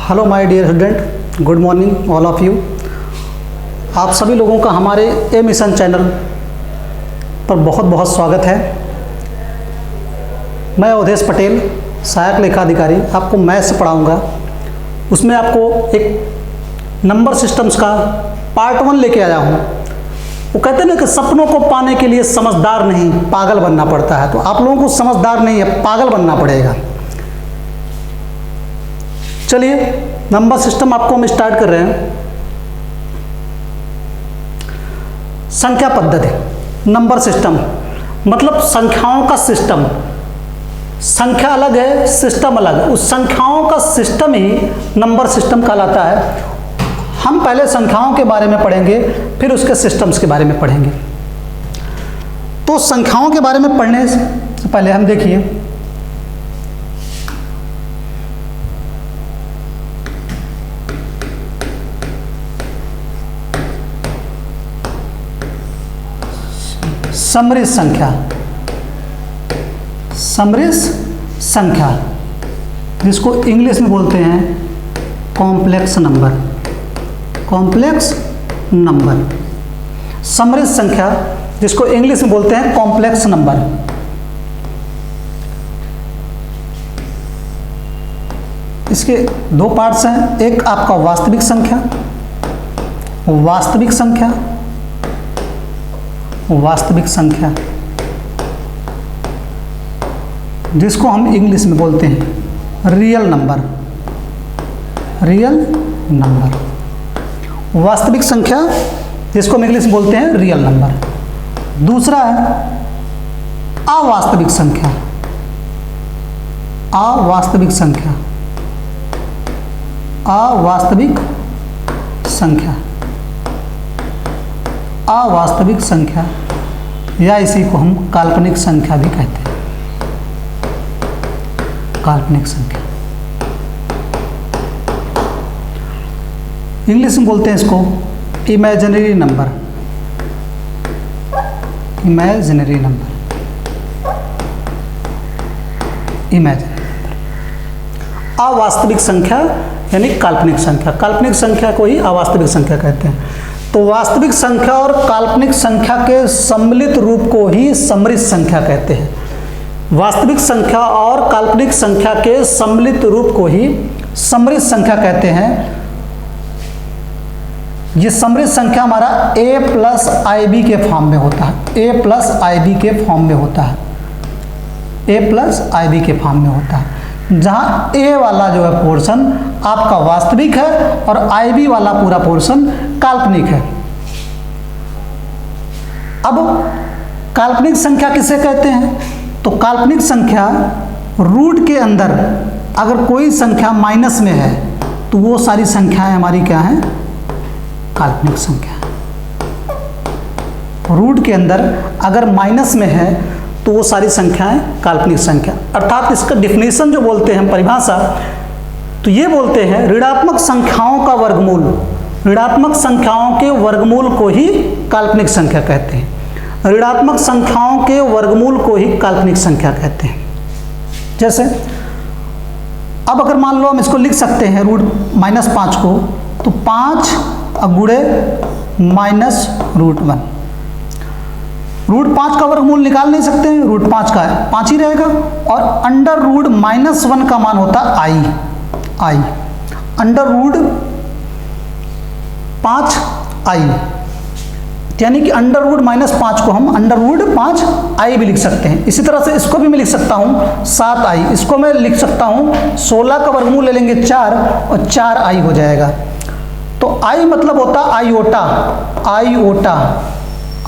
Hello my dear student, good morning all of you. आप सभी लोगों का हमारे ए मिशन चैनल पर बहुत बहुत स्वागत है। मैं अवधेश पटेल, सहायक लेखाधिकारी, आपको मैथ्स पढ़ाऊंगा। उसमें आपको एक नंबर सिस्टम्स का पार्ट 1 लेके आया हूँ। वो कहते हैं ना कि सपनों को पाने के लिए समझदार नहीं पागल बनना पड़ता है। तो आप लोगों को समझदार नहीं है, पागल बनना पड़ेगा। चलिए नंबर सिस्टम आपको हम स्टार्ट कर रहे हैं। संख्या पद्धति, नंबर सिस्टम मतलब संख्याओं का सिस्टम। संख्या अलग है, सिस्टम अलग है। उस संख्याओं का सिस्टम ही नंबर सिस्टम कहलाता है। हम पहले संख्याओं के बारे में पढ़ेंगे, फिर उसके सिस्टम्स के बारे में पढ़ेंगे। तो संख्याओं के बारे में पढ़ने से पहले हम देखिए समृद्ध संख्या। समृद्ध संख्या जिसको इंग्लिश में बोलते हैं कॉम्प्लेक्स नंबर। कॉम्प्लेक्स नंबर, समृद्ध संख्या जिसको इंग्लिश में बोलते हैं कॉम्प्लेक्स नंबर। इसके दो पार्ट्स हैं, एक आपका वास्तविक संख्या, वास्तविक संख्या, वास्तविक संख्या जिसको हम इंग्लिश में बोलते हैं रियल नंबर। रियल नंबर, वास्तविक संख्या जिसको हम इंग्लिश में बोलते हैं रियल नंबर। दूसरा है अवास्तविक संख्या। अवास्तविक संख्या, अवास्तविक संख्या, अवास्तविक संख्या या इसी को हम काल्पनिक संख्या भी कहते हैं। काल्पनिक संख्या इंग्लिश में बोलते हैं इसको imaginary number. Imaginary number, imaginary number. अवास्तविक संख्या यानी काल्पनिक संख्या। काल्पनिक संख्या को ही अवास्तविक संख्या कहते हैं। तो वास्तविक संख्या और काल्पनिक संख्या के सम्मिलित रूप को ही समृद्ध संख्या कहते हैं। वास्तविक संख्या और काल्पनिक संख्या के सम्मिलित रूप को ही समृद्ध संख्या कहते हैं। ये समृद्ध संख्या हमारा a प्लस IB के फॉर्म में होता है। a प्लस IB के फॉर्म में होता है। a प्लस IB के फॉर्म में होता है, जहाँ a वाला जो है पोर्शन आपका वास्तविक है और IB वाला पूरा पोर्शन काल्पनिक है। अब काल्पनिक संख्या किसे कहते हैं? तो काल्पनिक संख्या रूट के अंदर अगर कोई संख्या माइनस में है तो वो सारी संख्याएं हमारी क्या हैं? काल्पनिक संख्या। रूट के अंदर अगर माइनस में है तो वो सारी संख्याएं काल्पनिक संख्या। अर्थात इसका डिफिनेशन जो बोलते हैं, परिभाषा, तो ये बोलते हैं ऋणात्मक संख्याओं का वर्गमूल। ऋणात्मक संख्याओं के वर्गमूल को ही काल्पनिक संख्या कहते हैं। ऋणात्मक संख्याओं के वर्गमूल को ही काल्पनिक संख्या कहते हैं। जैसे अब अगर मान लो हम इसको लिख सकते हैं -5 को, तो 5 गुणे -√1। √5 का वर्गमूल निकाल नहीं सकते हैं, √5 का है 5 ही रहेगा। और √-1 का मान होता है i। √5i यानी कि √-5 को हम √5i भी लिख सकते हैं। इसी तरह से इसको भी मैं लिख सकता हूँ 7i। इसको मैं लिख सकता हूँ 16 का वर्गमूल ले लेंगे 4 और 4i हो जाएगा। तो i मतलब होता आयोटा। आयोटा,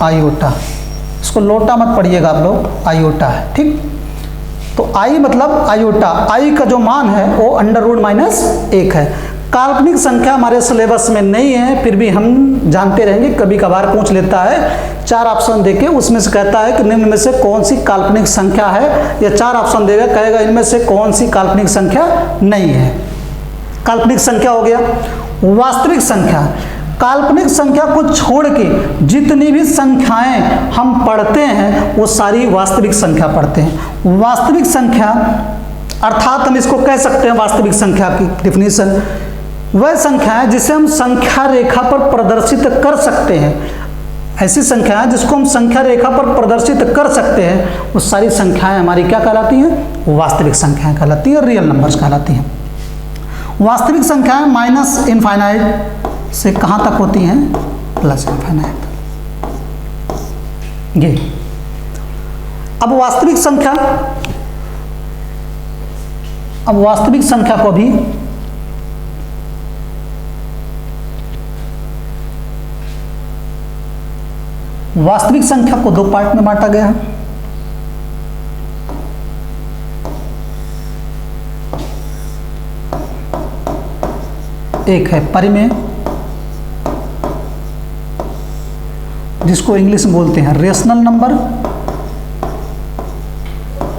आयोटा, इसको लोटा मत पढ़िएगा आप लोग, आयोटा है, ठीक। तो i मतलब आयोटा। i का जो मान है वो √-1 है। काल्पनिक संख्या हमारे सिलेबस में नहीं है, फिर भी हम जानते रहेंगे, कभी कभार पूछ लेता है। 4 ऑप्शन देके उसमें से कहता है कि निम्न में से कौन सी काल्पनिक संख्या है, या 4 ऑप्शन देगा, कहेगा इनमें से कौन सी काल्पनिक संख्या नहीं है। काल्पनिक संख्या हो गया। वास्तविक संख्या, काल्पनिक संख्या को छोड़ के जितनी भी संख्याएं हम पढ़ते हैं वो सारी वास्तविक संख्या पढ़ते हैं। वास्तविक संख्या अर्थात हम इसको कह सकते हैं वास्तविक संख्या की डिफिनीशन वह संख्या है जिसे हम संख्या रेखा पर प्रदर्शित कर सकते हैं। ऐसी संख्या है जिसको हम संख्या रेखा पर प्रदर्शित कर सकते हैं, वो सारी संख्याएं हमारी क्या कहलाती हैं? वास्तविक संख्याएं कहलाती हैं, रियल नंबर्स कहलाती हैं। वास्तविक संख्याएं माइनस इनफाइनाइट से कहाँ तक होती हैं? Plus infinite. ये अब वास्तविक संख्या को भी वास्तविक संख्या को दो पार्ट में बांटा गया है। एक है परिमेय, जिसको इंग्लिश में बोलते हैं रेशनल नंबर,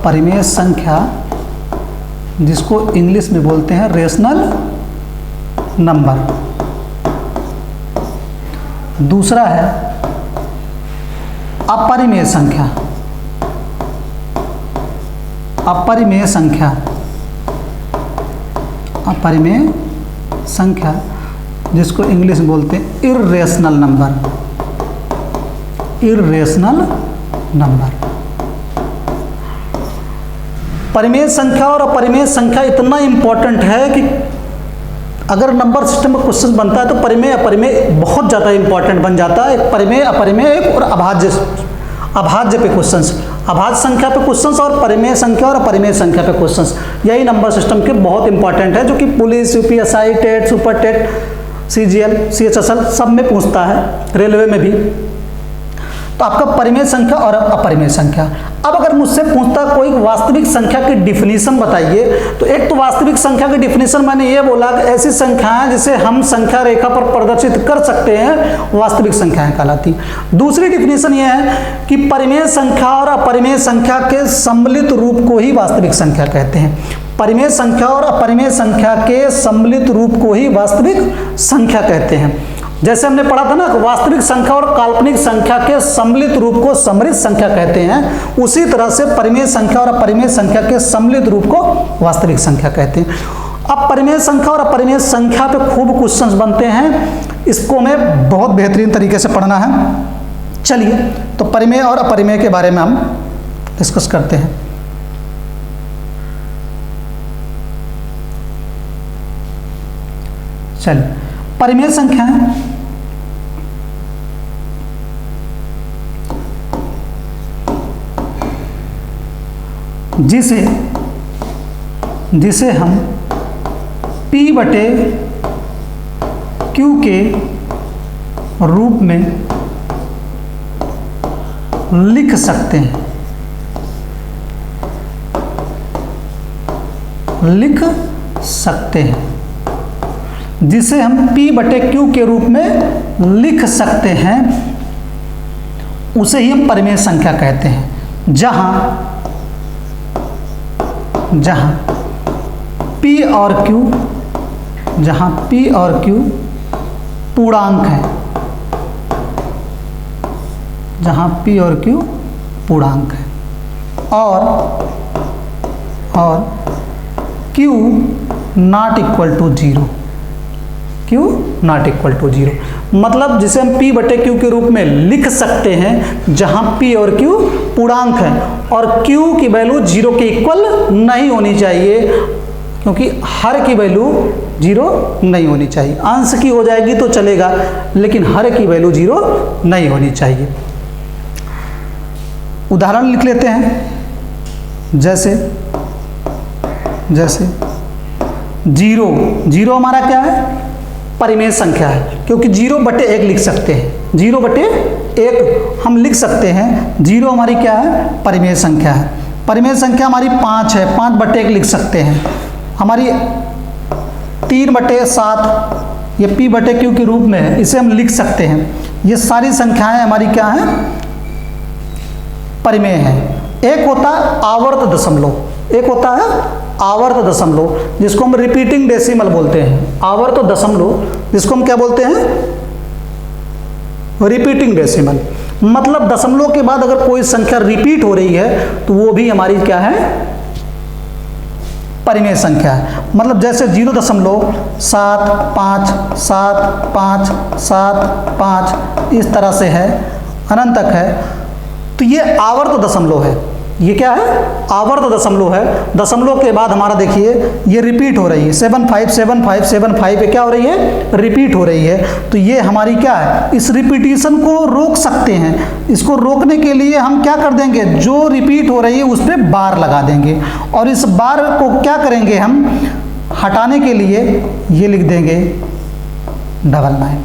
परिमेय संख्या जिसको इंग्लिश में बोलते हैं रेशनल नंबर। दूसरा है अपरिमेय संख्या, अपरिमेय संख्या, अपरिमेय संख्या जिसको इंग्लिश में बोलते हैं इर्रेशनल नंबर, इर्रेशनल नंबर। परिमेय संख्या और अपरिमेय संख्या इतना इंपॉर्टेंट है कि अगर नंबर सिस्टम में क्वेश्चन बनता है तो परिमेय अपरिमेय बहुत ज़्यादा इंपॉर्टेंट बन जाता है। एक परिमेय अपरिमेय एक और अभाज्य पे क्वेश्चंस, अभाज्य संख्या पे क्वेश्चंस और परिमेय संख्या और अपरिमेय संख्या पे क्वेश्चंस, यही नंबर सिस्टम के बहुत इंपॉर्टेंट है, जो कि police, UPSI, TET, super TET, CGL, CHSL सब में पूछता है, रेलवे में भी। तो आपका परिमेय संख्या और अपरिमेय संख्या। अब अगर मुझसे पूछता कोई वास्तविक संख्या की डिफिनीशन बताइए, तो एक तो वास्तविक संख्या की डिफिनीशन मैंने ये बोला कि ऐसी संख्याएं जिसे हम संख्या रेखा पर प्रदर्शित कर सकते हैं वास्तविक संख्याएं कहलाती। दूसरी डिफिनीशन ये है कि परिमेय संख्या और अपरिमेय संख्या के सम्मिलित रूप को ही वास्तविक संख्या कहते हैं। परिमेय संख्या और अपरिमेय संख्या के सम्मिलित रूप को ही वास्तविक संख्या कहते हैं। जैसे हमने पढ़ा था ना, वास्तविक संख्या और काल्पनिक संख्या के सम्मिलित रूप को सम्मिलित संख्या कहते हैं, उसी तरह से परिमेय संख्या और अपरिमेय संख्या के सम्मिलित रूप को वास्तविक संख्या कहते हैं। अब परिमेय संख्या और अपरिमेय संख्या पे खूब क्वेश्चंस बनते हैं, इसको हमें बहुत बेहतरीन तरीके से पढ़ना है। चलिए तो परिमेय और अपरिमेय के बारे में हम डिस्कस करते हैं। चलिए, परिमेय संख्या है जिसे हम P बटे Q के रूप में लिख सकते हैं, जिसे हम P बटे Q के रूप में लिख सकते हैं, उसे ही हम परिमेय संख्या कहते हैं। जहां P और Q पूर्णांक है, जहां P और Q पूर्णांक है और Q not equal to zero, Q not equal to zero, मतलब जिसे हम P बटे Q के रूप में लिख सकते हैं जहां P और Q पूर्णांक है और Q की वैल्यू जीरो के इक्वल नहीं होनी चाहिए, क्योंकि हर की वैल्यू जीरो नहीं होनी चाहिए। अंश की हो जाएगी तो चलेगा, लेकिन हर की वैल्यू जीरो नहीं होनी चाहिए। उदाहरण लिख लेते हैं, जैसे जीरो हमारा क्या है? परिमेय संख्या है, क्योंकि 0/1 लिख सकते हैं, 0/1 हम लिख सकते हैं। जीरो हमारी क्या है? परिमेय संख्या है। परिमेय संख्या हमारी 5 है, 5/1 लिख सकते हैं। हमारी 3/7 ये P बटे Q के रूप में है, इसे हम लिख सकते हैं। ये सारी संख्याएं हमारी क्या हैं? परिमेय है। एक होता है आवर्त दशमलव, एक होता है आवर्त दशमलव, जिसको हम रिपीटिंग डेसिमल बोलते हैं। आवर्त दशमलव जिसको हम क्या बोलते हैं? रिपीटिंग डेसिमल, मतलब दशमलव के बाद अगर कोई संख्या रिपीट हो रही है तो वो भी हमारी क्या है? परिमेय संख्या है। मतलब जैसे 0.75757 इस तरह से है, अनंत तक है, तो ये आवर्त दशमलव है। ये क्या है? आवर्त दशमलव है। दशमलव के बाद हमारा देखिए ये रिपीट हो रही है, 757575 क्या हो रही है? रिपीट हो रही है। तो ये हमारी क्या है? इस रिपीटिशन को रोक सकते हैं। इसको रोकने के लिए हम क्या कर देंगे? जो रिपीट हो रही है उस पर बार लगा देंगे, और इस बार को क्या करेंगे हम? हटाने के लिए ये लिख देंगे 99,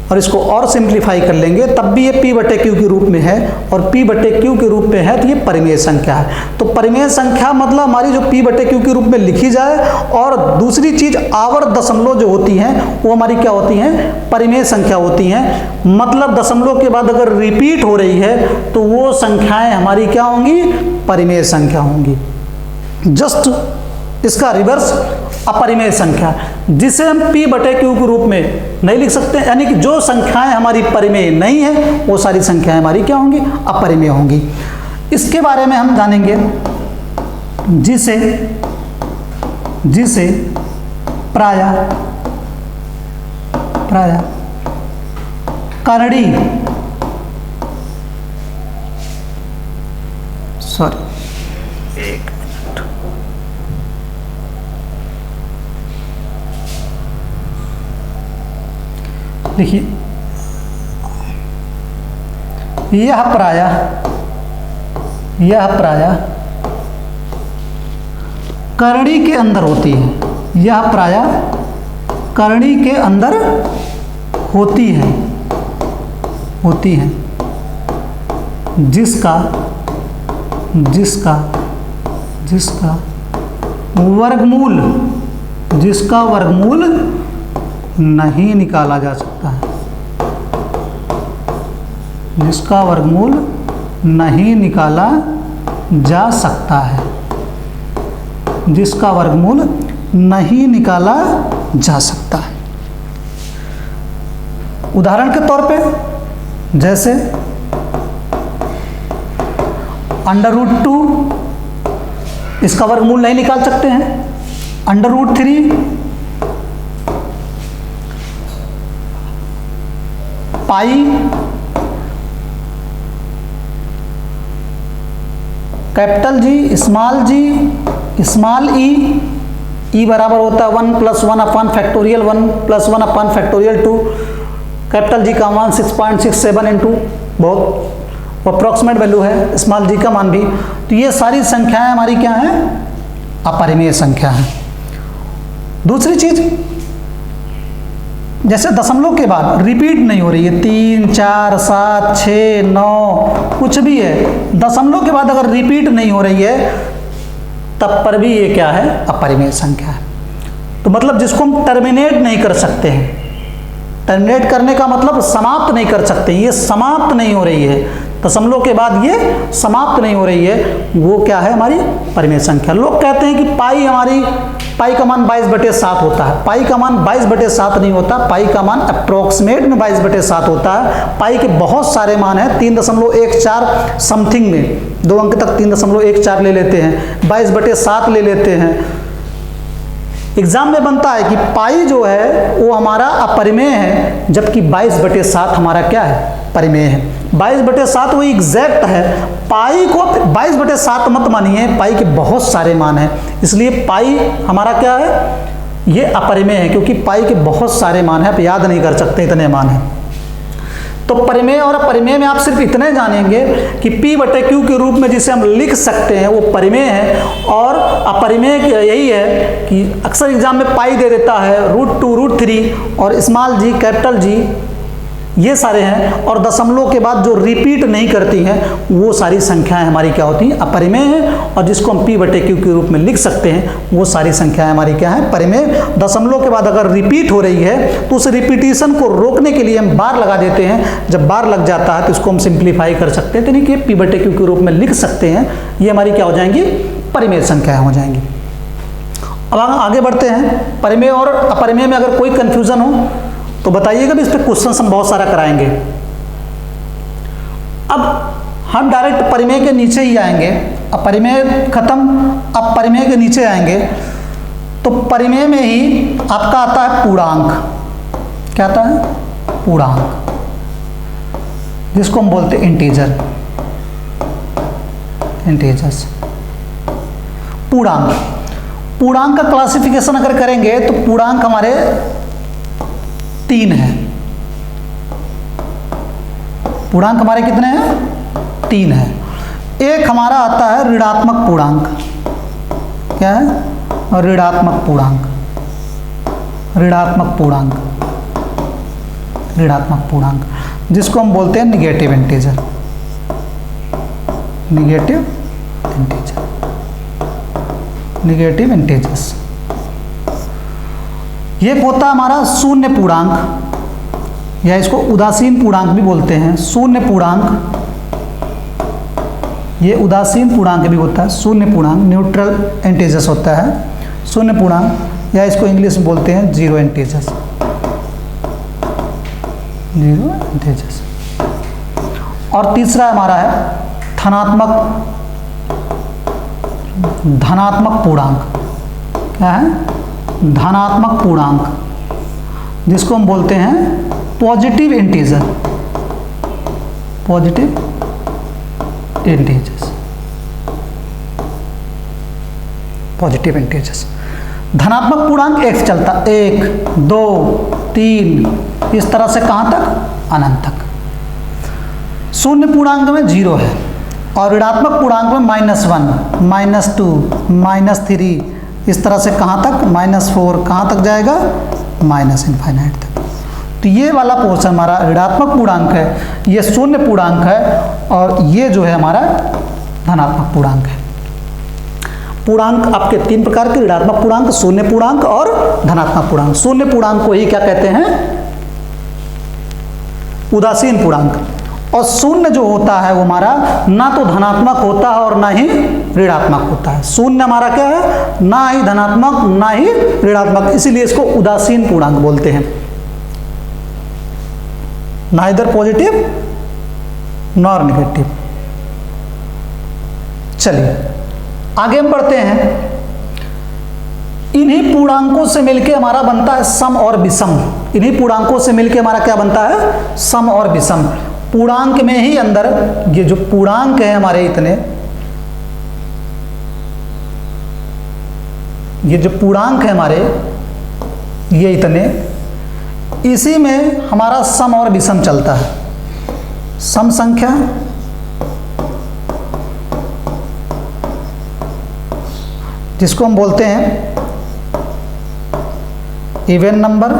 और इसको और सिंप्लीफाई कर लेंगे, तब भी ये p/q के रूप में है, और p/q के रूप में है तो ये परिमेय संख्या है। तो परिमेय संख्या मतलब हमारी जो p/q के रूप में लिखी जाए, और दूसरी चीज आवर्त दशमलव जो होती हैं वो हमारी क्या होती हैं? परिमेय संख्या होती हैं। मतलब दशमलव के बाद अगर रिपीट हो रही है तो वो संख्याएं हमारी क्या होंगी? परिमेय संख्या होंगी। जस्ट इसका रिवर्स अपरिमेय संख्या, जिसे हम p/q के रूप में नहीं लिख सकते, यानी कि जो संख्याएं हमारी परिमेय नहीं है वो सारी संख्याएं हमारी क्या होंगी? अपरिमेय होंगी। इसके बारे में हम जानेंगे, जिसे प्रायः करड़ी देखिए, यह प्रायः करड़ी के अंदर होती है। यह प्रायः करड़ी के अंदर होती है, जिसका वर्गमूल नहीं निकाला जा सकता है। जिसका वर्गमूल नहीं निकाला जा सकता है। जिसका वर्गमूल नहीं निकाला जा सकता है। उदाहरण के तौर पे जैसे √2, इसका वर्गमूल नहीं निकाल सकते हैं। √3, पाई, कैपिटल जी, स्मॉल ई बराबर होता है 1 + 1 upon factorial 1 + 1 upon factorial 2। Capital G का मान 6.67 इंटू बहुत अप्रॉक्सीमेट वैल्यू है, स्मॉल जी का मान भी। तो ये सारी संख्याएं हमारी क्या हैं? अपरिमेय संख्या है। दूसरी चीज, जैसे दशमलव के बाद रिपीट नहीं हो रही है, 3, 4, 7, 6, 9 कुछ भी है, दशमलव के बाद अगर रिपीट नहीं हो रही है तब पर भी ये क्या है? अपरिमेय संख्या है। तो मतलब जिसको हम टर्मिनेट नहीं कर सकते हैं, टर्मिनेट करने का मतलब समाप्त नहीं कर सकते, ये समाप्त नहीं हो रही है, दशमलव के बाद ये समाप्त नहीं हो रही है, वो क्या है? हमारी परिमेय संख्या। लोग कहते हैं कि पाई का मान 22/7 होता है। पाई का मान 22/7 नहीं होता, पाई का मान अप्रोक्सीमेट में 22/7 होता है। पाई के बहुत सारे मान हैं, 3.14 समथिंग में, 2 अंक तक 3.14 ले लेते हैं, 22/7 ले लेते हैं। एग्जाम में बनता है कि पाई जो है वो हमारा अपरिमेय है, जबकि 22/7 हमारा क्या है? परिमेय है। 22/7 वो एग्जैक्ट है। पाई को 22/7 मत मानिए, पाई के बहुत सारे मान हैं, इसलिए पाई हमारा क्या है? ये अपरिमेय है, क्योंकि पाई के बहुत सारे मान हैं, आप याद नहीं कर सकते इतने मान हैं। तो परिमेय और अपरिमेय में आप सिर्फ इतने जानेंगे कि p/q के रूप में जिसे हम लिख सकते हैं वो परिमेय है, और अपरिमेय यही है कि अक्सर एग्जाम में पाई दे देता है, √2, √3 और स्मॉल जी, कैपिटल जी, ये सारे हैं, और दशमलव के बाद जो रिपीट नहीं करती हैं वो सारी संख्याएं हमारी क्या होती हैं? अपरिमेय हैं, और जिसको हम p/q के रूप में लिख सकते हैं वो सारी संख्याएं हमारी क्या है? परिमेय। दशमलव के बाद अगर रिपीट हो रही है तो उस रिपीटिशन को रोकने के लिए हम बार लगा देते हैं। जब बार लग जाता है तो इसको हम सिंप्लीफाई कर सकते हैं, तो नहीं कि p/q के रूप में लिख सकते हैं। ये हमारी क्या हो जाएंगी? परिमेय संख्याएं हो जाएंगी। अब आगे बढ़ते हैं। परिमेय और अपरिमेय में अगर कोई कंफ्यूजन हो तो बताइएगा, भी इस पर क्वेश्चन हम बहुत सारा कराएंगे। अब हम डायरेक्ट परिमेय के नीचे ही आएंगे। अब परिमेय खत्म, अब परिमेय के नीचे आएंगे तो परिमेय में ही आपका आता है पूर्णांक। क्या आता है? पूर्णांक, जिसको हम बोलते हैं इंटीजर, इंटीजर्स। पूर्णांक, पूर्णांक का क्लासिफिकेशन अगर करेंगे तो पूर्णांक हमारे 3 हैं। पूर्णांक हमारे कितने हैं? 3 हैं। एक हमारा आता है ऋणात्मक पूर्णांक। क्या है? ऋणात्मक पूर्णांक, ऋणात्मक पूर्णांक, ऋणात्मक पूर्णांक, जिसको हम बोलते हैं negative integer, negative integer, negative integers. ये होता है हमारा शून्य पूर्णांक, या इसको उदासीन पूर्णांक भी बोलते हैं। शून्य पूर्णांक, ये उदासीन पूर्णांक भी होता है। शून्य पूर्णांक न्यूट्रल इंटीजर्स होता है शून्य पूर्णांक, या इसको इंग्लिश में बोलते हैं जीरो इंटीजर्स, जीरो इंटीजर्स। और तीसरा हमारा है धनात्मक, धनात्मक पूर्णांक। क्या है? धनात्मक पूर्णांक, जिसको हम बोलते हैं positive integer, positive integers, positive integers. धनात्मक पूर्णांक एक चलता, 1 2 3 इस तरह से कहाँ तक? अनंत तक। शून्य पूर्णांक में 0 है, और ऋणात्मक पूर्णांक में -1 -2 -3 इस तरह से कहाँ तक? -4 कहाँ तक जाएगा? -इनफाइनाइट तक। तो ये वाला पोर्शन हमारा ऋणात्मक पूर्णांक है, ये शून्य पूर्णांक है, और ये जो है हमारा धनात्मक पूर्णांक है। पूर्णांक आपके 3 प्रकार के, ऋणात्मक पूर्णांक, शून्य पूर्णांक और धनात्मक पूर्णांक। शून्य पूर्णांक को ही क्या कहते हैं? उदासीन पूर्णांक। और शून्य जो होता है वो हमारा ना तो धनात्मक होता है और ना ही ऋणात्मक होता है। शून्य हमारा क्या है? ना ही धनात्मक ना ही ऋणात्मक, इसीलिए इसको उदासीन पूर्णांक बोलते हैं। Neither positive nor negative. चलिए आगे हम बढ़ते हैं। इन्हीं पूर्णांकों से मिलके हमारा बनता है सम और विषम। इन्हीं पूर्णांकों से मिलके हमारा क्या बनता है? सम और विषम। पूर्णांक में ही अंदर ये जो पूर्णांक है हमारे इतने, ये जो पूर्णांक है हमारे ये इतने, इसी में हमारा सम और विषम चलता है। सम संख्या जिसको हम बोलते हैं इवन नंबर,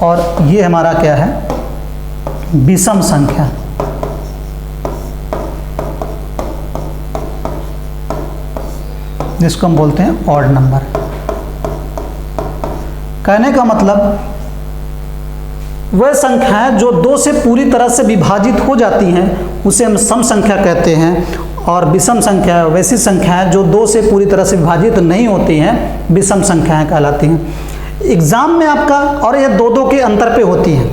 और ये हमारा क्या है? विषम संख्या। जिसको हम बोलते हैं ऑड नंबर। कहने का मतलब वह संख्याएं जो 2 से पूरी तरह से विभाजित हो जाती हैं उसे हम सम संख्या कहते हैं, और विषम संख्या वैसी संख्याएं जो 2 से पूरी तरह से विभाजित नहीं होती हैं विषम संख्याएं कहलाती हैं। एग्जाम में आपका, और ये 2-2 के अंतर पे होती हैं,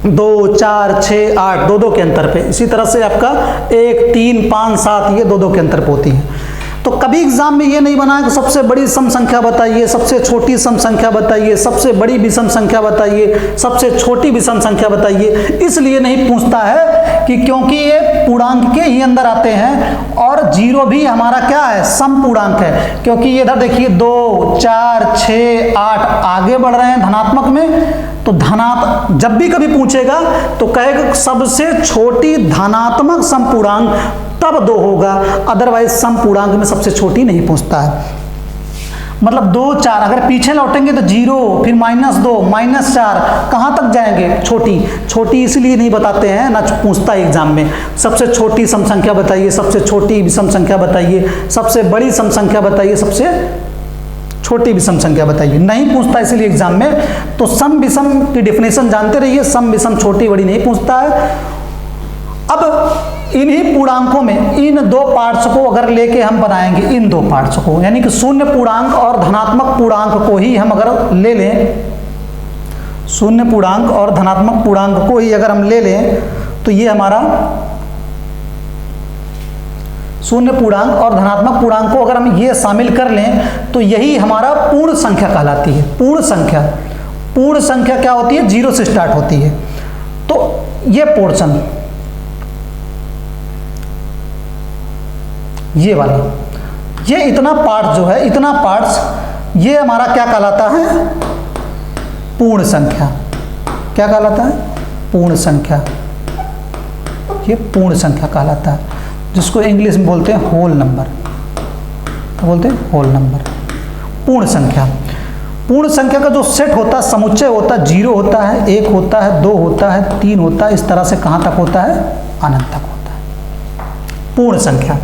2 4 6 8 2-2 के अंतर पे। इसी तरह से आपका 1 3 5 7 ये 2-2 के अंतर पे होती हैं। तो कभी एग्जाम में ये नहीं बना कि सबसे बड़ी सम संख्या बताइए, सबसे छोटी सम संख्या बताइए, सबसे बड़ी विषम संख्या बताइए, सबसे छोटी विषम संख्या बताइए। इसलिए नहीं पूछता है कि क्योंकि ये पूर्णांक के ही अंदर आते हैं, और 0 भी हमारा क्या है? सम पूर्णांक है। क्योंकि ये इधर देखिए 2 4 6 8 आगे बढ़ रहे हैं धनात्मक में, तो जब भी कभी पूछेगा तो कहेगा सबसे छोटी धनात्मक सम पूर्णांक तब 2 होगा, अदरवाइज सम पूर्णांक में सबसे छोटी नहीं पूछता है। मतलब 2 4 अगर पीछे लौटेंगे तो 0, फिर -2 -4 कहाँ तक जाएंगे? छोटी। छोटी इसलिए नहीं बताते हैं, ना पूछता है एग्जाम में। सबसे छोटी सम संख्या बताइए, सबसे छोटी विषम संख्या बताइए, सबसे बड़ी सम संख्या बताइए, सबसे छोटी विषम संख्या बताइए, नहीं पूछता इसलिए एग्जाम में। तो सम विषम की डेफिनेशन जानते रहिए, सम विषम छोटी बड़ी नहीं पूछता है। अब इन्हीं पूर्णांकों में इन 2 पार्ट्स को अगर लेके हम बनाएंगे, इन 2 पार्ट्स को, यानी कि शून्य पूर्णांक और धनात्मक पूर्णांक को ही हम अगर ले लें, शून्य पूर्णांक और धनात्मक पूर्णांक को ही अगर हम ले लें, तो ये हमारा शून्य पूर्णांक और धनात्मक पूर्णांक को अगर हम ये शामिल कर लें तो यही हमारा पूर्ण संख्या कहलाती है। पूर्ण संख्या क्या होती है? 0 से स्टार्ट होती है। तो ये पोर्शन, ये वाला, ये इतना पार्ट जो है, इतना पार्ट्स, ये हमारा क्या कहलाता है? पूर्ण संख्या। क्या कहलाता है? पूर्ण संख्या। ये पूर्ण संख्या कहलाता है, जिसको इंग्लिश में बोलते हैं होल नंबर। क्या बोलते हैं? Whole number. पूर्ण संख्या। पूर्ण संख्या का जो सेट होता है, समुच्चय होता है, 0 होता है, 1 होता है, 2 होता है, 3 होता है, इस तरह से कहाँ तक होता है? अनंत तक होता है पूर्ण संख्या।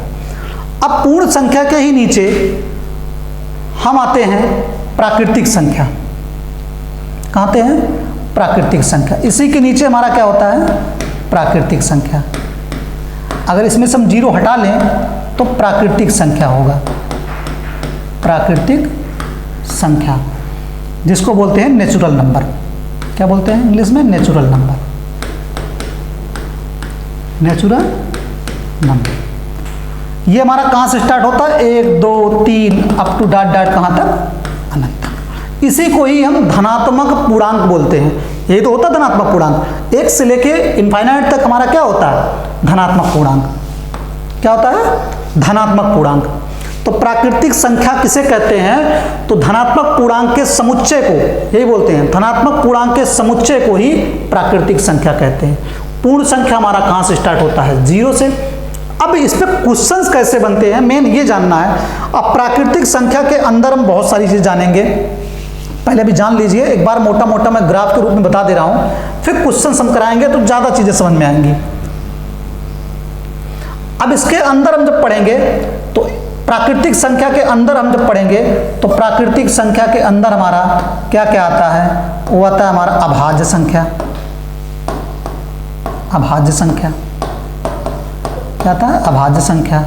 अब पूर्ण संख्या के ही नीचे हम आते हैं प्राकृतिक संख्या। कहाँ आते हैं? प्राकृतिक संख्या। इसी के नीचे हमारा क्या होता है? प्राकृतिक संख्या। अगर इसमें से हम 0 हटा लें तो प्राकृतिक संख्या होगा। प्राकृतिक संख्या, जिसको बोलते हैं नेचुरल नंबर। क्या बोलते हैं इंग्लिश में? Natural number. Natural number. ये हमारा कहाँ से स्टार्ट होता है? 1 2 3 अप टू डॉट डॉट कहाँ तक? अनंत तक। इसी को ही हम धनात्मक पूर्णांक बोलते हैं। यही तो होता है धनात्मक पूर्णांक। 1 से लेके इनफाइनाइट तक हमारा क्या होता है? धनात्मक पूर्णांक। क्या होता है? धनात्मक पूर्णांक। तो प्राकृतिक संख्या किसे कहते हैं? तो धनात्मक पूर्णांक के समुच्चय को, यही बोलते हैं, धनात्मक पूर्णांक के समुच्चय को ही प्राकृतिक संख्या कहते हैं। पूर्ण संख्या हमारा कहाँ से स्टार्ट होता है? 0 से। अब इस पे क्वेश्चंस कैसे बनते हैं, मेन ये जानना है। अब प्राकृतिक संख्या के अंदर हम बहुत सारी चीज़ जानेंगे। पहले भी जान लीजिए, एक बार मोटा मोटा मैं ग्राफ के रूप में बता दे रहा हूँ, फिर क्वेश्चंस हम कराएंगे तो ज़्यादा चीज़ें समझ में आएंगी। अब इसके अंदर हम जब पढ़ेंगे तो प्राकृतिक संख्या के अंदर हम जब पढ़ेंगे तो प्राकृतिक संख्या के अंदर हमारा क्या क्या आता है? वो आता है हमारा अभाज्य संख्या। अभाज्य संख्या क्या आता है? अभाज्य संख्या।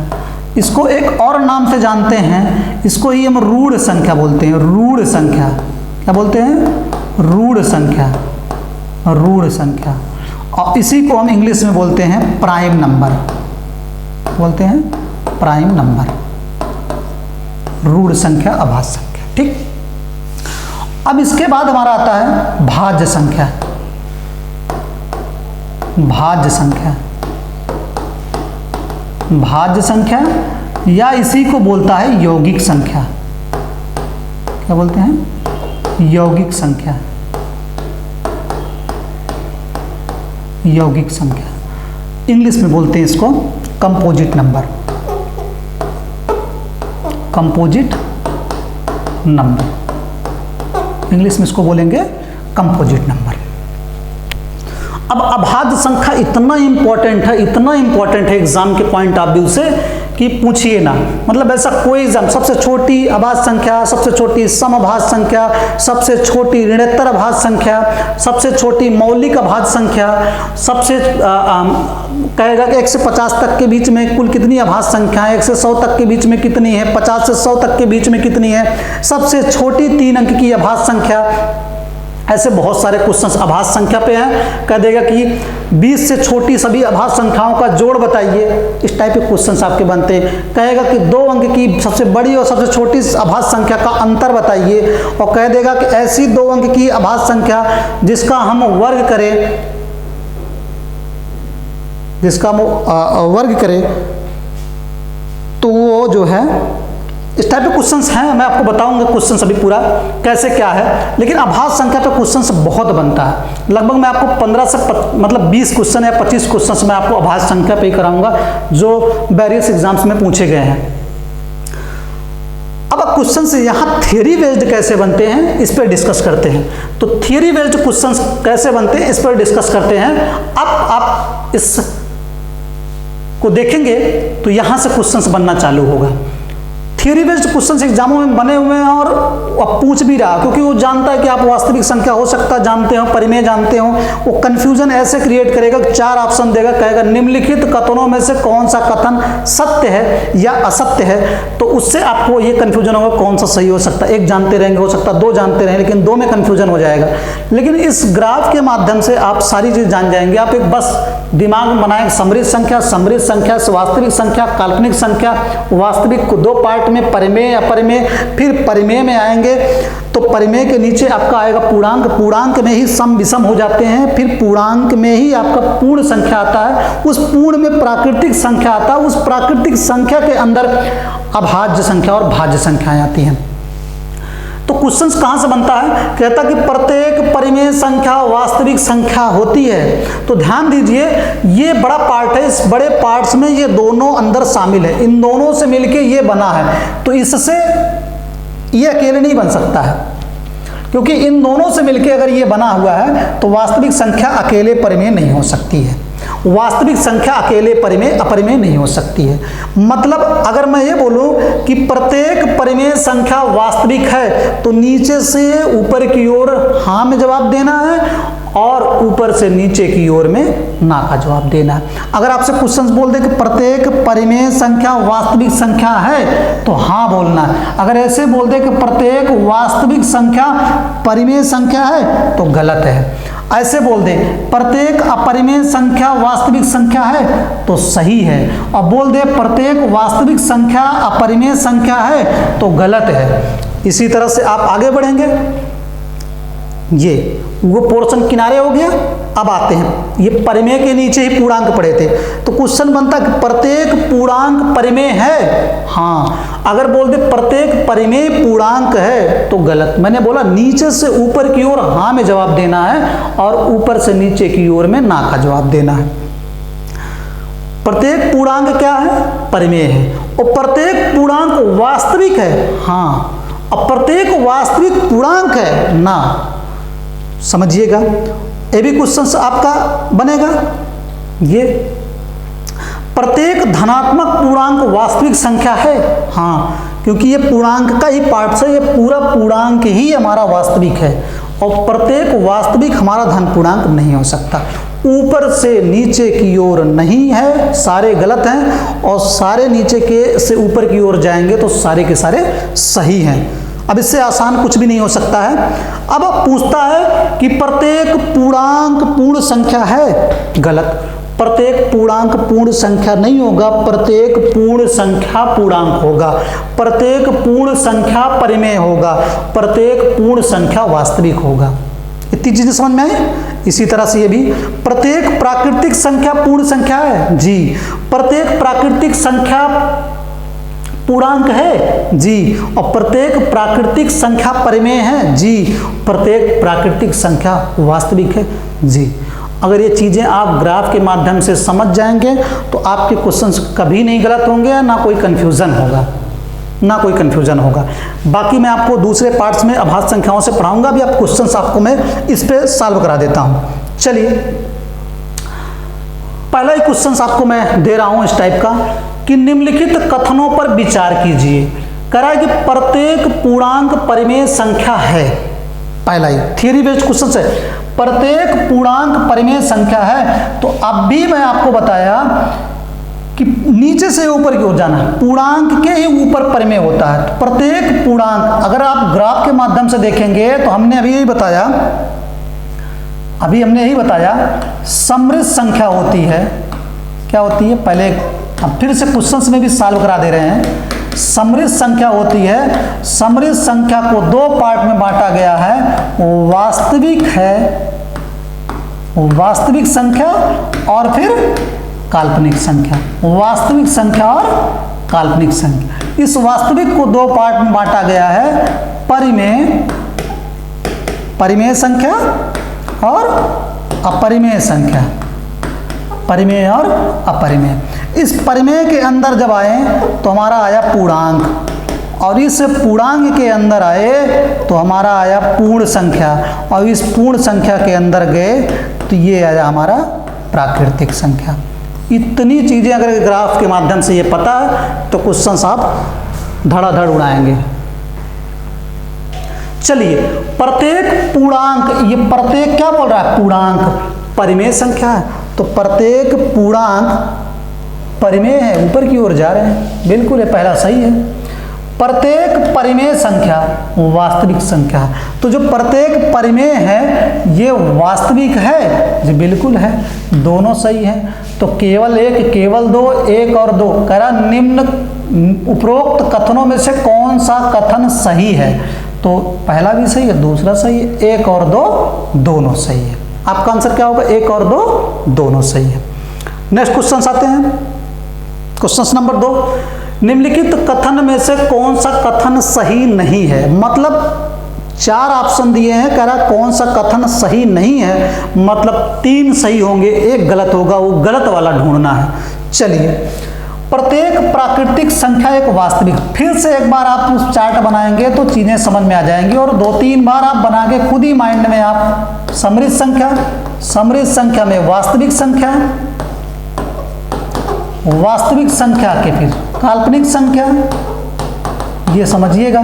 इसको एक और नाम से जानते हैं, इसको ही हम रूढ़ संख्या बोलते हैं। रूढ़ संख्या। क्या बोलते हैं? रूढ़ संख्या। रूढ़ संख्या। और इसी को हम इंग्लिश में बोलते हैं प्राइम नंबर। बोलते हैं प्राइम नंबर। रूढ़ संख्या, अभाज्य संख्या। ठीक। अब इसके बाद हमारा आता है भाज्य संख्या। भाज्य संख्या। भाज्य संख्या या इसी को बोलता है यौगिक संख्या। क्या बोलते हैं? यौगिक संख्या। यौगिक संख्या। इंग्लिश में बोलते हैं इसको composite number. Composite number, English में इसको बोलेंगे कंपोजिट नंबर। अब अभाज्य संख्या इतना इंपॉर्टेंट है, इतना इंपॉर्टेंट है एग्जाम के पॉइंट ऑफ व्यू से कि पूछिए ना। मतलब ऐसा कोई एग्जाम, सबसे छोटी अभाज्य संख्या, सबसे छोटी समअभाज्य संख्या, सबसे छोटी ऋणोत्तर अभाज्य संख्या, सबसे छोटी मौलिक अभाज्य संख्या, सबसे कहेगा कि 1 से 50 तक के बीच में कुल कितनी अभाज्य संख्या है, 1 से 100 तक के बीच में कितनी है, 50 से 100 तक के बीच में कितनी है, सबसे छोटी 3 अंक की अभाज्य संख्या। ऐसे बहुत सारे क्वेश्चंस अभाज्य संख्या पे हैं। कह देगा कि 20 से छोटी सभी अभाज्य संख्याओं का जोड़ बताइए। इस टाइप के क्वेश्चंस आपके बनते हैं। कहेगा कि 2 अंक की सबसे बड़ी और सबसे छोटी अभाज्य संख्या का अंतर बताइए, और कह देगा कि ऐसी 2 अंक की अभाज्य संख्या जिसका हम वर्ग करें, जिसका हम वर्ग करें तो वो जो है, इस टाइप के क्वेश्चंस हैं। मैं आपको बताऊंगा क्वेश्चंस अभी पूरा कैसे क्या है, लेकिन अभाज्य संख्या पे क्वेश्चंस बहुत बनता है। लगभग मैं आपको 15 से मतलब 20 क्वेश्चन या 25 क्वेश्चंस मैं आपको अभाज्य संख्या पे ही कराऊंगा जो वेरियस एग्जाम्स में पूछे गए हैं। अब क्वेश्चंस यहाँ थ्योरी बेस्ड कैसे बनते हैं इस पर डिस्कस करते हैं। तो थ्योरी बेस्ड क्वेश्चंस कैसे बनते हैं इस पर डिस्कस करते हैं। अब आप इस को देखेंगे तो यहाँ से क्वेश्चंस बनना चालू होगा। थियरी बेस्ड क्वेश्चंस एग्जामों में बने हुए हैं और अब पूछ भी रहा, क्योंकि वो जानता है कि आप वास्तविक संख्या हो सकता जानते हो, परिमेय जानते हो। वो कंफ्यूजन ऐसे क्रिएट करेगा, 4 ऑप्शन देगा, कहेगा निम्नलिखित कथनों में से कौन सा कथन सत्य है या असत्य है, तो उससे आपको ये कंफ्यूजन होगा कौन सा सही हो सकता है। एक जानते रहेंगे, हो सकता है 2 जानते रहें, लेकिन 2 में कंफ्यूजन हो जाएगा। लेकिन इस ग्राफ के माध्यम से आप सारी चीज जान जाएंगे। आप एक बस दिमाग में बनाए समृद्ध संख्या, वास्तविक संख्या, काल्पनिक संख्या, वास्तविक को 2 पार्ट में, परिमेय अपरिमेय, फिर परिमेय में आएंगे तो परिमेय के नीचे आपका आएगा पूर्णांक, पूर्णांक में ही सम विषम हो जाते हैं, फिर पूर्णांक में ही आपका पूर्ण संख्या आता है, उस पूर्ण में प्राकृतिक संख्या आता है, उस प्राकृतिक संख्या के अंदर अभाज्य संख्या और भाज्य संख्याएं आती हैं। तो क्वेश्चंस कहां से बनता है, कहता कि प्रत्येक परिमेय संख्या वास्तविक संख्या होती है। तो ध्यान दीजिए, ये बड़ा पार्ट है, इस बड़े पार्ट्स में ये दोनों अंदर शामिल है, इन दोनों से मिलके ये बना है। तो इससे ये अकेले नहीं बन सकता है, क्योंकि इन दोनों से मिलके अगर ये बना हुआ है तो वास्तविक संख्या अकेले परिमेय नहीं हो सकती है, वास्तविक संख्या अकेले परिमेय अपरिमेय नहीं हो सकती है। मतलब अगर मैं ये बोलूं कि प्रत्येक परिमेय संख्या वास्तविक है, तो नीचे से ऊपर की ओर हाँ में जवाब देना है और ऊपर से नीचे की ओर में ना का जवाब देना है। अगर आपसे क्वेश्चन बोल दे कि प्रत्येक परिमेय संख्या वास्तविक संख्या है, तो हाँ बोलना है। अगर ऐसे बोल दे कि प्रत्येक वास्तविक संख्या परिमेय संख्या है, तो गलत है। ऐसे बोल दे प्रत्येक अपरिमेय संख्या वास्तविक संख्या है, तो सही है। और बोल दे प्रत्येक वास्तविक संख्या अपरिमेय संख्या है, तो गलत है। इसी तरह से आप आगे बढ़ेंगे। ये वो पोर्शन किनारे हो गया। अब आते हैं, ये परिमेय के नीचे ही पूर्णांक पड़े थे, तो क्वेश्चन बनता कि प्रत्येक पूर्णांक परिमेय है। हाँ, अगर बोल दे प्रत्येक परिमेय पूर्णांक है, तो गलत। मैंने बोला नीचे से ऊपर की ओर हाँ में जवाब देना है और ऊपर से नीचे की ओर में ना का जवाब देना है। प्रत्येक पूर्णांक क्या है, परिमेय है। और प्रत्येक पूर्णांक वास्तविक है, हाँ। अब प्रत्येक वास्तविक पूर्णांक है ना, समझिएगा। ये भी क्वेश्चन आपका बनेगा। ये प्रत्येक धनात्मक पूर्णांक वास्तविक संख्या है, हाँ, क्योंकि ये पूर्णांक का ही पार्ट है, ये पूरा पूर्णांक ही हमारा वास्तविक है। और प्रत्येक वास्तविक हमारा धन पूर्णांक नहीं हो सकता। ऊपर से नीचे की ओर नहीं है, सारे गलत हैं, और सारे नीचे के से ऊपर की ओर जाएंगे तो सारे के सारे सही हैं। अब इससे आसान कुछ भी नहीं हो सकता है। अब पूछता है कि प्रत्येक पूर्णांक पूर्ण संख्या है, गलत। प्रत्येक पूर्णांक पूर्ण संख्या नहीं होगा, प्रत्येक पूर्ण संख्या पूर्णांक होगा, प्रत्येक पूर्ण संख्या परिमेय होगा, प्रत्येक पूर्ण संख्या वास्तविक होगा। इतनी चीजें समझ में आई। इसी तरह से ये भी प्रत्येक प्राकृतिक संख्या पूर्ण संख्या है, जी। प्रत्येक प्राकृतिक संख्या पूर्णांक है, जी। और प्रत्येक प्राकृतिक संख्या परिमेय है, जी। प्रत्येक प्राकृतिक संख्या वास्तविक है, जी। अगर ये चीज़ें आप ग्राफ के माध्यम से समझ जाएंगे तो आपके क्वेश्चंस कभी नहीं गलत होंगे, ना कोई कन्फ्यूज़न होगा, ना कोई कन्फ्यूज़न होगा। बाकी मैं आपको दूसरे पार्ट्स में अभाज्य संख्याओं से पढ़ाऊंगा भी। आप क्वेश्चंस आपको मैं इस पे सॉल्व करा देता हूँ। चलिए, पहला ही क्वेश्चंस आपको मैं दे रहा हूँ इस टाइप का कि निम्नलिखित कथनों पर विचार कीजिए। करा कि प्रत्येक पूर्णांक परिमेय संख्या है। पहला ही थियरी बेस्ड क्वेश्चन है, प्रत्येक पूर्णांक परिमेय संख्या है। तो अब भी मैं आपको बताया कि नीचे से ऊपर की ओर जाना है, पूर्णांक के ही ऊपर परिमेय होता है। तो प्रत्येक पूर्णांक, अगर आप ग्राफ के माध्यम से देखेंगे तो हमने अभी यही बताया, समृद्ध संख्या होती है। क्या होती है, पहले अब फिर से क्वेश्चंस में भी सॉल्व करा दे रहे हैं। समृद्ध संख्या होती है, समृद्ध संख्या को 2 पार्ट में बांटा गया है, वास्तविक है, वास्तविक संख्या और फिर काल्पनिक संख्या, वास्तविक संख्या और काल्पनिक संख्या। इस वास्तविक को 2 पार्ट में बांटा गया है, परिमेय संख्या और अपरिमेय संख्या, परिमेय और अपरिमेय। इस परिमेय के अंदर जब आए तो हमारा आया पूर्णांक, और इस पूर्णांक के अंदर आए तो हमारा आया पूर्ण संख्या, और इस पूर्ण संख्या के अंदर गए तो ये आया हमारा प्राकृतिक संख्या। इतनी चीज़ें अगर ग्राफ के माध्यम से ये पता है तो क्वेश्चंस आप धड़ाधड़ उड़ाएंगे। चलिए, प्रत्येक पूर्णांक, ये प्रत्येक क्या बोल रहा है, पूर्णांक परिमेय संख्या है, तो प्रत्येक पूर्णांक परिमेय है, ऊपर की ओर जा रहे हैं, बिल्कुल ये पहला सही है। प्रत्येक परिमेय संख्या वास्तविक संख्या है, तो जो प्रत्येक परिमेय है ये वास्तविक है, जी बिल्कुल है, दोनों सही है। तो केवल एक, केवल दो, एक और दो, कह रहा निम्न उपरोक्त कथनों में से कौन सा कथन सही है, तो पहला भी सही है, दूसरा सही है, एक और दो दोनों सही है। आपका आंसर क्या होगा, एक और दो दोनों सही है। नेक्स्ट क्वेश्चन आते हैं, क्वेश्चन नंबर 2, निम्नलिखित कथन में से कौन सा कथन सही नहीं है, मतलब 4 ऑप्शन दिए हैं, कह रहा कौन सा कथन सही नहीं है, मतलब 3 सही होंगे, एक गलत होगा, वो गलत वाला ढूंढना है। चलिए, प्रत्येक प्राकृतिक संख्या एक वास्तविक, फिर से एक बार आप चार्ट बनाएंगे तो चीजें समझ में आ जाएंगी, और 2-3 बार आप बना के खुद ही माइंड में आप समृद्ध संख्या, समृद्ध संख्या में वास्तविक संख्या, वास्तविक संख्या के फिर काल्पनिक संख्या, ये समझिएगा,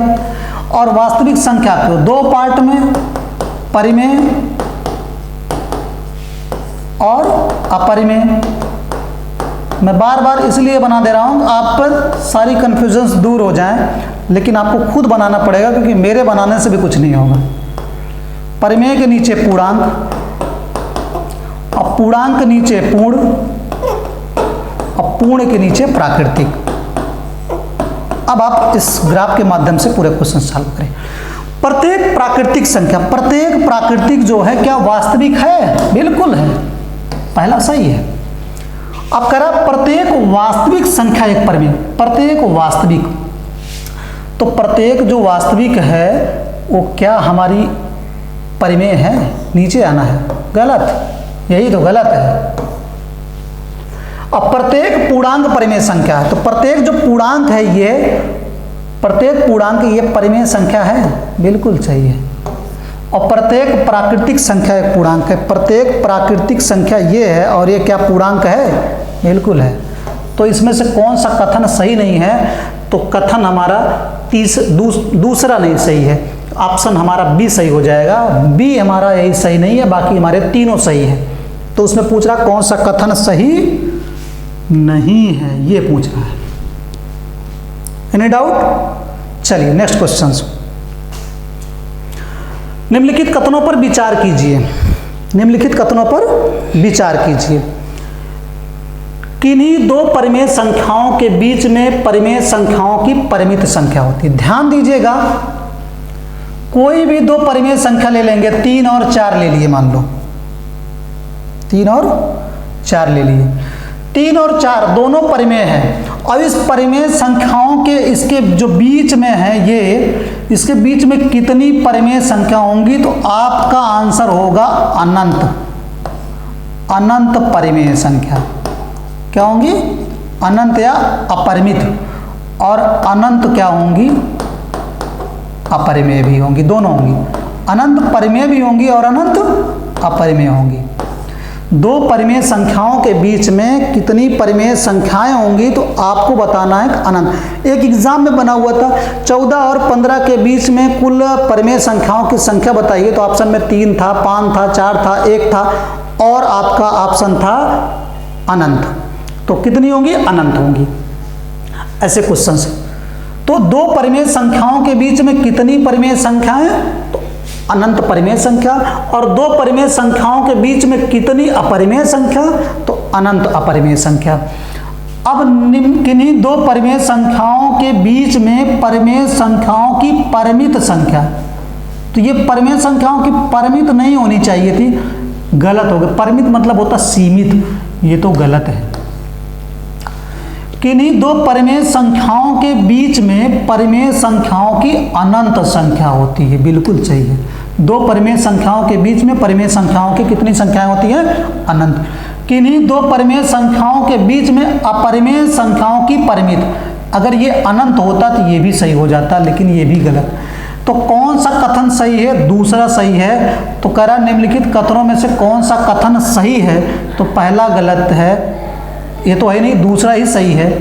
और वास्तविक संख्या को 2 पार्ट में, परिमेय और अपरिमेय। मैं बार बार इसलिए बना दे रहा हूँ आप पर सारी कन्फ्यूजन्स दूर हो जाएं, लेकिन आपको खुद बनाना पड़ेगा, क्योंकि मेरे बनाने से भी कुछ नहीं होगा। परिमेय के नीचे पूर्णांक, अब पूर्णांक के नीचे पूर्ण, अब पूर्ण के नीचे प्राकृतिक। अब आप इस ग्राफ के माध्यम से पूरे क्वेश्चन सॉल्व करें। प्रत्येक प्राकृतिक संख्या, प्रत्येक प्राकृतिक जो है क्या वास्तविक है, बिल्कुल है, पहला सही है। अब कह रहा प्रत्येक वास्तविक संख्या एक परिमेय, प्रत्येक वास्तविक, तो प्रत्येक जो वास्तविक है वो क्या हमारी परिमेय है, नीचे आना है, गलत, यही तो गलत है। अब प्रत्येक पूर्णांक परिमेय संख्या है, तो प्रत्येक जो पूर्णांक है ये, प्रत्येक पूर्णांक ये परिमेय संख्या है, बिल्कुल सही है। और प्रत्येक प्राकृतिक संख्या एक पूर्णांक है, प्रत्येक प्राकृतिक संख्या ये है, और ये क्या पूर्णांक है, बिल्कुल है। तो इसमें से कौन सा कथन सही नहीं है, तो कथन हमारा दूसरा नहीं सही है, ऑप्शन हमारा बी सही हो जाएगा। बी हमारा यही सही नहीं है, बाकी हमारे तीनों सही है। तो उसमें पूछ रहा कौन सा कथन सही नहीं है, ये पूछ रहा है। Any doubt? चलिए नेक्स्ट क्वेश्चन, निम्नलिखित कथनों पर विचार कीजिए, निम्नलिखित कथनों पर विचार कीजिए। किन्हीं 2 परिमेय संख्याओं के बीच में परिमेय संख्याओं की परिमित संख्या होती है। ध्यान दीजिएगा, कोई भी 2 परिमेय संख्या ले लेंगे, 3 और 4 ले लिए, मान लो 3 और 4 ले लिए, 3 और 4 दोनों परिमेय हैं। अब इस परिमेय संख्याओं के इसके जो बीच में है, ये इसके बीच में कितनी परिमेय संख्या होंगी, तो आपका आंसर होगा अनंत, अनंत परिमेय संख्या। क्या होंगी, अनंत या अपरिमित, और अनंत क्या होंगी, अपरिमेय भी होंगी, दोनों होंगी, अनंत परिमेय भी होंगी और अनंत अपरिमेय होंगी। 2 परिमेय संख्याओं के बीच में कितनी परिमेय संख्याएं होंगी, तो आपको बताना है अनंत। एक एग्जाम में बना हुआ था 14 और 15 के बीच में कुल परिमेय संख्याओं की संख्या बताइए, तो ऑप्शन में 3 था, 5 था, 4 था, 1 था, और आपका ऑप्शन था अनंत। तो कितनी होंगी, अनंत होंगी, ऐसे क्वेश्चन से। तो 2 परिमेय संख्याओं के बीच में कितनी परिमेय संख्याएं, तो अनंत परिमेय संख्या, और 2 परिमेय संख्याओं के बीच में कितनी अपरिमेय संख्या, तो अनंत अपरिमेय संख्या। अब किन्हीं 2 परिमेय संख्याओं के बीच में परिमेय संख्याओं की परिमित संख्या, तो ये परिमेय संख्याओं की परिमित नहीं होनी चाहिए थी, गलत हो गया। परिमित मतलब होता सीमित, ये तो गलत है। किन्हीं 2 परिमेय संख्याओं के बीच में परिमेय संख्याओं की अनंत संख्या होती है, बिल्कुल सही है। 2 परिमेय संख्याओं के बीच में परिमेय संख्याओं की कितनी संख्याएं होती है, अनंत। किन्हीं 2 परिमेय संख्याओं के बीच में अपरिमेय संख्याओं की परिमित, अगर ये अनंत होता तो ये भी सही हो जाता, लेकिन ये भी गलत। तो कौन सा कथन सही है, दूसरा सही है। तो कह रहा निम्नलिखित कथनों में से कौन सा कथन सही है, तो पहला गलत है, ये तो है नहीं, दूसरा ही सही है।